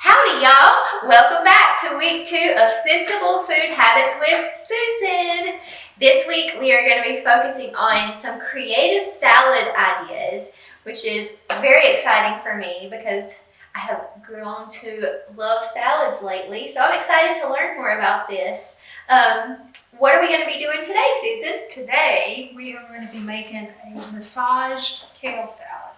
Howdy, y'all! Welcome back to week 2 of Sensible Food Habits with Susan. This week we are going to be focusing on some creative salad ideas, which is very exciting for me because I have grown to love salads lately. So I'm excited to learn more about this. What are we going to be doing today, Susan? Today we are going to be making a massaged kale salad.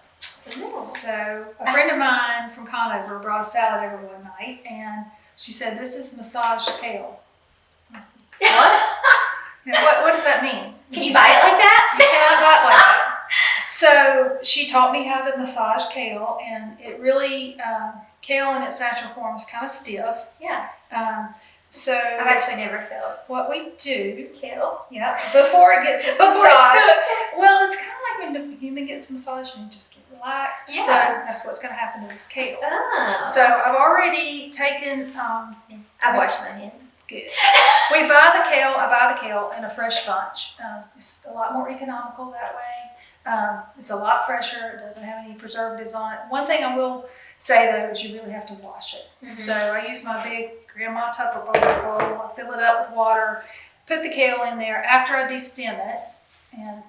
So a friend of mine from Conover brought a salad over one night and she said, "This is massaged kale." I said, "What? What does that mean?" Can you buy it like that? You cannot buy it like that. So she taught me how to massage kale, and it really, kale in its natural form is kind of stiff. Yeah. So I've actually never felt what we do, kale. yeah, before it gets its massage. Well, it's kind of like when the human gets massaged and you just get relaxed. Yeah. So that's what's going to happen to this kale. Oh. So I've already taken. I've washed my hands. Good. I buy the kale in a fresh bunch. It's a lot more economical that way. It's a lot fresher. It doesn't have any preservatives on it. One thing I will say though is you really have to wash it. Mm-hmm. So I use my big grandma Tupperware bowl. I fill it up with water, put the kale in there after I destem it, and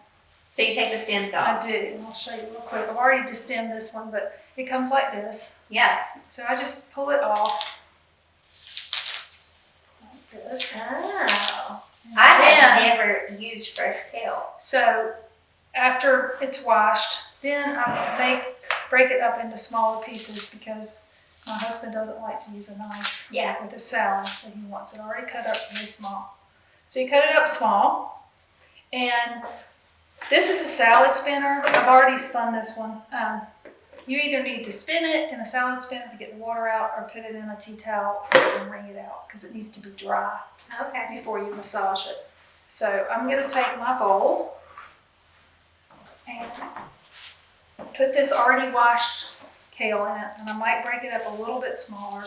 So you take the stems I off? do. And I'll show you real quick. I've already destemmed this one, but it comes like this. Yeah. So I just pull it off like this. Oh. And I then- have never used fresh kale. So after it's washed, then I break it up into smaller pieces because my husband doesn't like to use a knife Yeah. with a salad, so he wants it already cut up really small. So you cut it up small, and this is a salad spinner. I've already spun this one. You either need to spin it in a salad spinner to get the water out, or put it in a tea towel and wring it out because it needs to be dry Okay. before you massage it. So I'm going to take my bowl and put this already washed kale in it, and I might break it up a little bit smaller.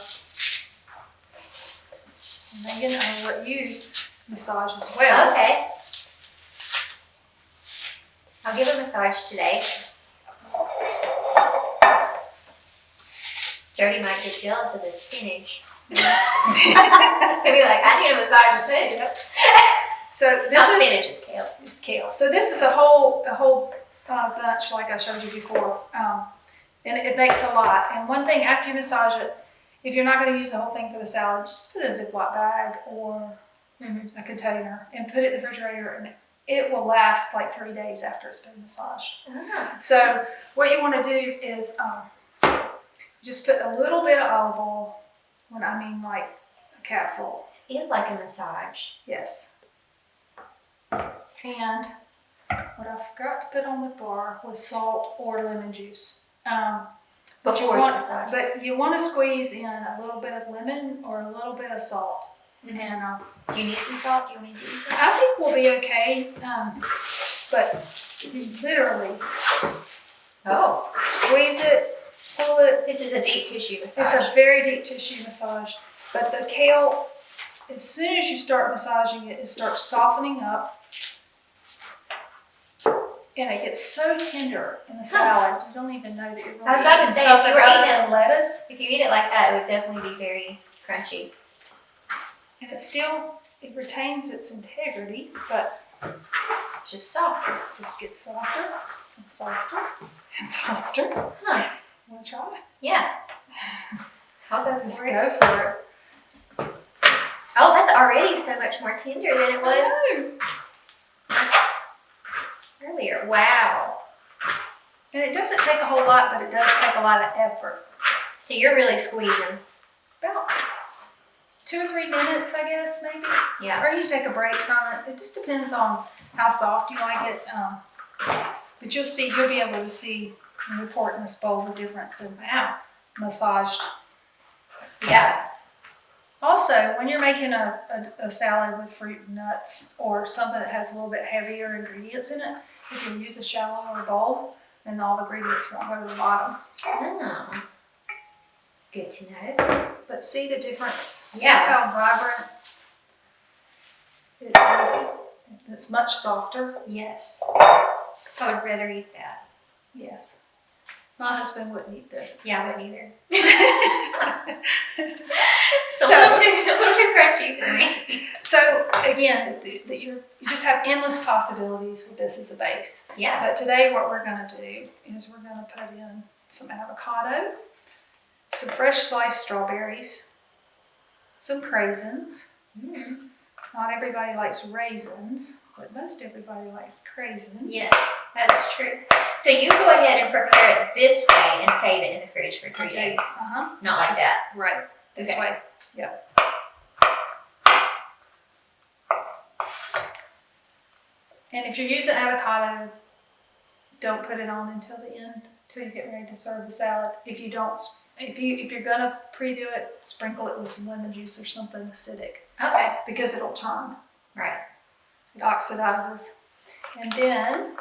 And Megan, I'll let you massage as well. Okay. I'll give a massage today. Jody might get jealous of his spinach. He'll be like, I need a massage too. So this Not is spinach, it's kale. It's kale. So this is a whole bunch like I showed you before, and it makes a lot. And one thing, after you massage it, if you're not going to use the whole thing for the salad, just put it in a Ziploc bag or a container and put it in the refrigerator, and it will last like 3 days after it's been massaged. Ah. So what you want to do is just put a little bit of olive oil, when I mean like a capful. Feels like a massage. Yes. And what I forgot to put on the bar was salt or lemon juice. But Before you massage. But you want to squeeze in a little bit of lemon or a little bit of salt. Mhm. And Do you need some salt? Do you want me to give you some? I think we'll be okay. But you literally Oh. squeeze it, pull it. This is a deep tissue It's massage. a very deep tissue massage. But the kale, as soon as you start massaging it, it starts softening up. And it gets so tender in the salad, you don't even know that you're really I was about to eating say, if something you were other eating- than lettuce. If you eat it like that, it would definitely be very crunchy. And it retains its integrity, but It's just soft. it just gets softer and softer and softer. Huh. Want to try? Yeah. I'll go Just for it. go for it. Oh, that's already so much more tender than it was earlier. Wow. And it doesn't take a whole lot, but it does take a lot of effort. So you're really squeezing. About 2 or 3 minutes, I guess, maybe. Yeah. Or you take a break from it. It just depends on how soft you like it. But you'll be able to see and report in this bowl the difference in how massaged. Yeah. Also, when you're making a salad with fruit and nuts or something that has a little bit heavier ingredients in it, you can use a shallower bowl and all the ingredients won't go to the bottom. Oh. Good to know. But see the difference? Yeah. See how vibrant it is? It's much softer. Yes. I would rather eat that. Yes. My husband wouldn't eat this. Yeah, I wouldn't either. little too crunchy for me. So again, you just have endless possibilities with this as a base. Yeah. But today what we're going to do is we're going to put in some avocado, some fresh sliced strawberries, some craisins. Mm. Not everybody likes raisins, but most everybody likes craisins. Yes, that is true. So you go ahead and prepare it this way and save it in the fridge for 3 days. Uh-huh. Not like that. Right. This Okay. way. Yep. And if you're using avocado, don't put it on until the end, till you get ready to serve the salad. If you're gonna pre-do it, sprinkle it with some lemon juice or something acidic, Okay. because it'll turn. Right. It oxidizes. And then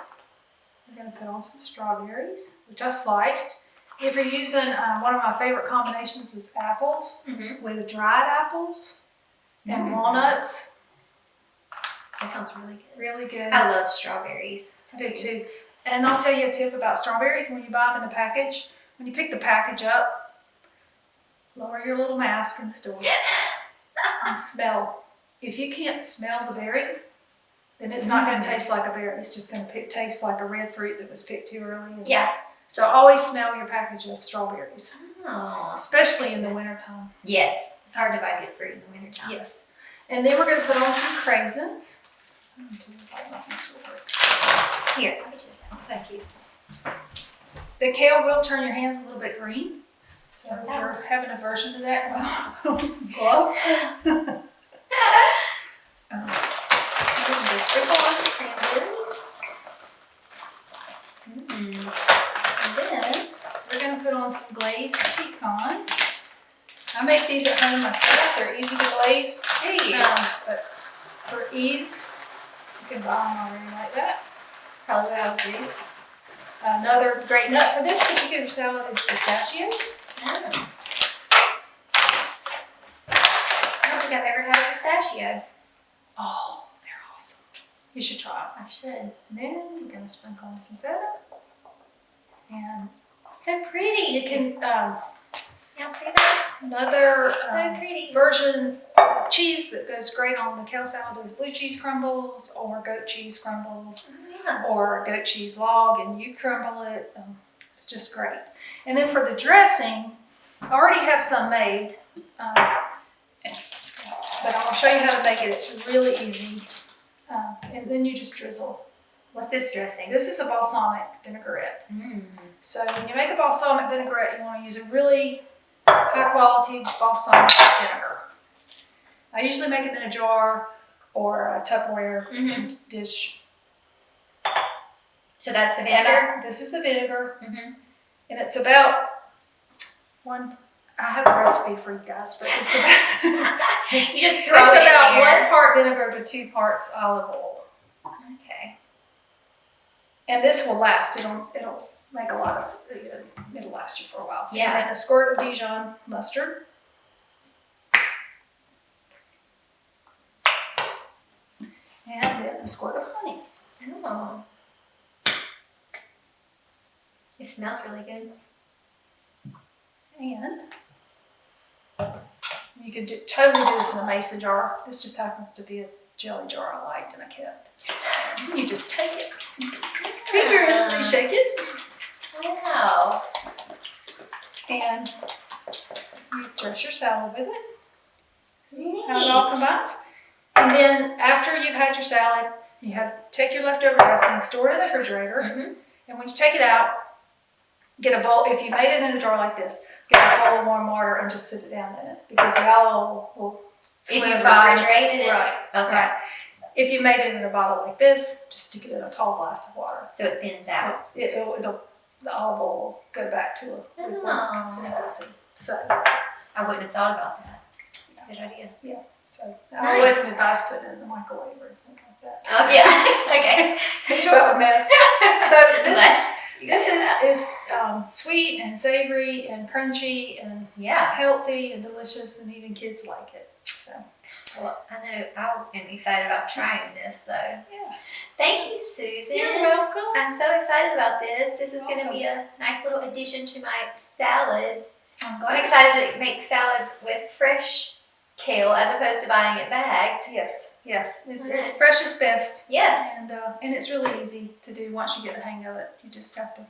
we're gonna put on some strawberries, which I sliced. If you're using, one of my favorite combinations is apples Mm-hmm. with dried apples and Mm. walnuts. That sounds really good. Really good. I love strawberries. I do too. And I'll tell you a tip about strawberries when you buy them in the package. When you pick the package up, lower your little mask in the store and smell. If you can't smell the berry, then it's not going to taste like a berry. It's just going to taste like a red fruit that was picked too early. Yeah. So always smell your package of strawberries, Oh. especially in the wintertime. Yes. It's hard to buy good fruit in the wintertime. Yes. And then we're going to put on some craisins. Here, I'll get you a towel. Thank you. The kale will turn your hands a little bit green. So if you're having aversion to that, put on some gloves. Sprinkle on some cranberries. And then we're going to put on some glazed pecans. I make these at home myself. They're easy to glaze. Hey. But for ease, you can buy them already like that. That's probably what I would do. Another great nut for this particular salad is pistachios. Oh. I don't think I've ever had a pistachio. Oh, they're awesome. You should try them. I should. And then we're going to sprinkle on some feta. And So pretty. you can, Y'all see that? another So pretty. version of cheese that goes great on the kale salad is blue cheese crumbles or goat cheese crumbles. Yeah. Or goat cheese log, and you crumble it. It's just great. And then for the dressing, I already have some made, but I'll show you how to make it. It's really easy. And then you just drizzle. What's this dressing? This is a balsamic vinaigrette. Mm. So when you make a balsamic vinaigrette, you want to use a really high quality balsamic vinegar. I usually make them in a jar or a Tupperware dish. So that's the And vinegar? this is the vinegar. Mm-hmm. And it's about one, I have a recipe for you guys, but it's about, You just throw it's it in about there. 1 part vinegar to 2 parts olive oil. Okay. And this will last. It'll make a lot of, it'll last you for a while. Yeah. And then a squirt of Dijon mustard. And then a squirt of honey. Oh. It smells really good. And you could totally do this in a mason jar. This just happens to be a jelly jar I liked and I kept. And you just take it, vigorously shake it, Wow. and you dress your salad with it. Neat. How it all combines. And then after you've had your salad, you take your leftover dressing, store it in the refrigerator, Mm-hmm. and when you take it out, get a bowl. If you made it in a jar like this, get a bowl of warm water and just sit it down in it because the olive will If you solidify. refrigerated it? Right. Okay. Right. If you made it in a bottle like this, just stick it in a tall glass of water. So it thins out. The olive oil will go back to a lukewarm Oh. consistency. So, I wouldn't have thought about that. That's a good idea. I Nice. wouldn't advise putting it in the microwave or anything like that. Oh, yeah. Okay. Enjoy it a mess. So You this got that. is sweet and savory and crunchy and Yeah. healthy and delicious, and even kids like it. So Well, I know I am excited about trying this, so. yeah, Thank you, Susan. you're welcome. I'm so excited about this. This is going to be a nice little addition to my salads. I'm I'm glad. excited to make salads with fresh kale as opposed to buying it bagged. Yes, yes. It's Right. fresh is best. Yes. And it's really easy to do once you get the hang of it. You just have to,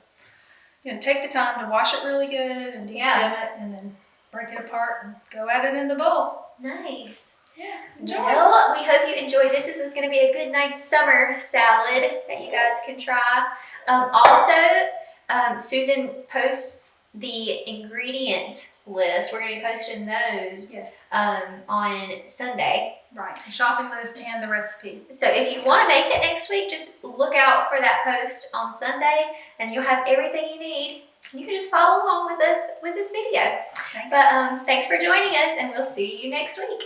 take the time to wash it really good and de-stem it, and then break it apart and go at it in the bowl. Nice. Yeah, enjoy. Well, we hope you enjoyed this. This is going to be a good, nice summer salad that you guys can try. Susan posts the ingredients list. We're going to be posting those Yes, on Sunday. right. The shopping list and the recipe. So if you want to make it next week, just look out for that post on Sunday, and you'll have everything you need. You can just follow along with us with this video. Thanks. But thanks for joining us, and we'll see you next week.